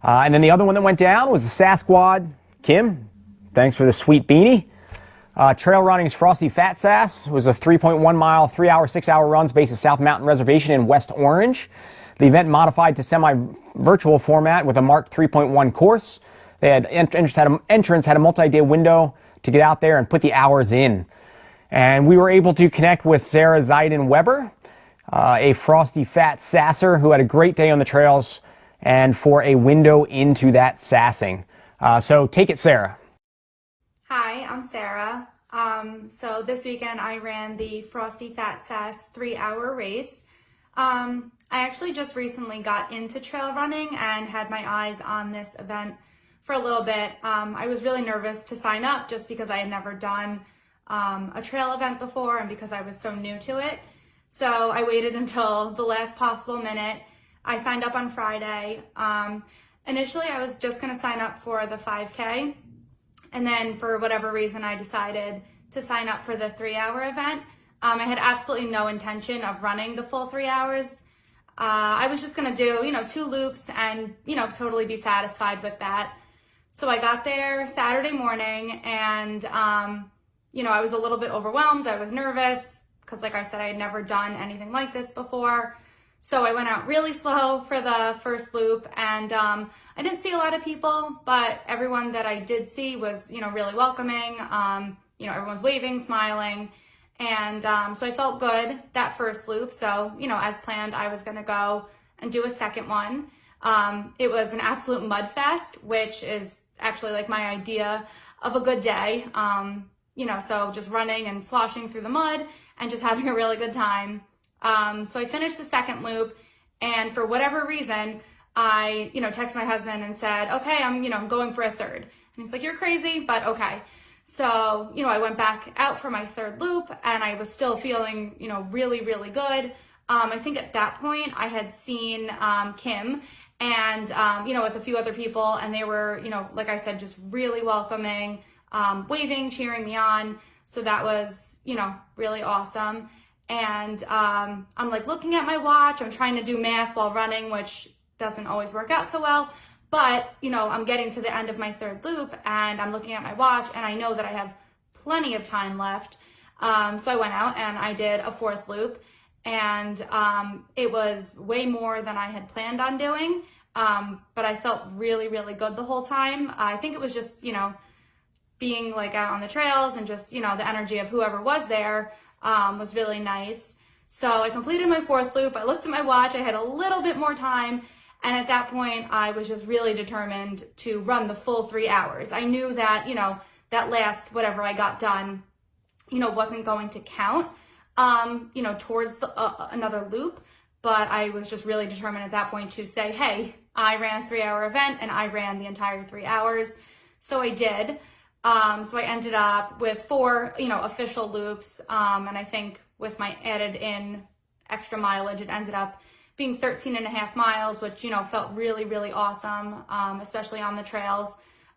And then the other one that went down was the Sass squad. Kim, thanks for the sweet beanie. Trail running's Frosty Fat Sass was a 3.1 mile, 3 hour, 6 hour runs based at South Mountain Reservation in West Orange. The event modified to semi-virtual format with a marked 3.1 course. They had entrance had a multi-day window to get out there and put the hours in. And we were able to connect with Sarah Zeiden Weber, a Frosty Fat Sasser who had a great day on the trails and for a window into that sassing. So take it, Sarah. Hi, I'm Sarah. So this weekend I ran the Frosty Fat Sass 3-hour race. I actually just recently got into trail running and had my eyes on this event for a little bit. I was really nervous to sign up just because I had never done a trail event before and because I was so new to it. So I waited until the last possible minute. I signed up on Friday. Initially I was just gonna sign up for the 5K, and then for whatever reason I decided to sign up for the 3-hour event. I had absolutely no intention of running the full 3 hours. I was just gonna do, 2 loops and, totally be satisfied with that. So I got there Saturday morning and, I was a little bit overwhelmed. I was nervous because, like I said, I had never done anything like this before. So I went out really slow for the first loop, and I didn't see a lot of people, but everyone that I did see was, really welcoming. Everyone's waving, smiling. And so I felt good that first loop. So, as planned, I was going to go and do a second one. It was an absolute mud fest, which is actually like my idea of a good day. So just running and sloshing through the mud and just having a really good time. So I finished the second loop, and for whatever reason, I, texted my husband and said, okay, I'm going for a third. And he's like, you're crazy, but okay. So, I went back out for my third loop and I was still feeling, really, really good. I think at that point I had seen Kim and, with a few other people, and they were, like I said, just really welcoming, waving, cheering me on. So that was, really awesome. And I'm like looking at my watch, I'm trying to do math while running, which doesn't always work out so well. But, I'm getting to the end of my third loop and I'm looking at my watch and I know that I have plenty of time left. So I went out and I did a fourth loop, and it was way more than I had planned on doing. But I felt really, really good the whole time. I think it was just, being like out on the trails and just, the energy of whoever was there was really nice. So I completed my fourth loop. I looked at my watch. I had a little bit more time. And at that point, I was just really determined to run the full 3 hours. I knew that, that last whatever I got done, wasn't going to count, towards another loop. But I was just really determined at that point to say, hey, I ran a 3-hour event and I ran the entire 3 hours. So I did. So I ended up with 4, official loops. And I think with my added in extra mileage, it ended up being 13.5 miles, which, felt really, really awesome, especially on the trails.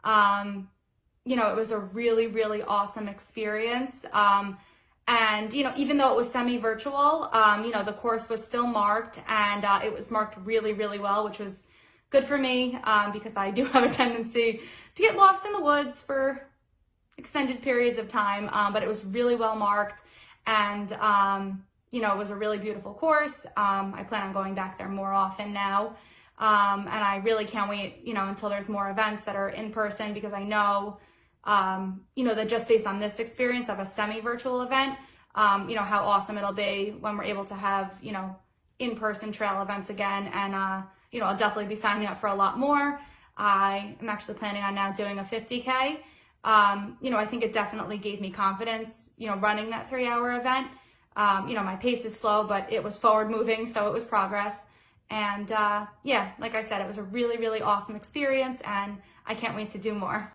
It was a really, really awesome experience. And, even though it was semi-virtual, the course was still marked, and it was marked really, really well, which was good for me, because I do have a tendency to get lost in the woods for extended periods of time, but it was really well marked, and it was a really beautiful course. I plan on going back there more often now. And I really can't wait, until there's more events that are in person, because I know, that just based on this experience of a semi-virtual event, how awesome it'll be when we're able to have, in-person trail events again. And, I'll definitely be signing up for a lot more. I am actually planning on now doing a 50K. I think it definitely gave me confidence, running that 3-hour event. My pace is slow, but it was forward moving, so it was progress. And like I said, it was a really, really awesome experience, and I can't wait to do more.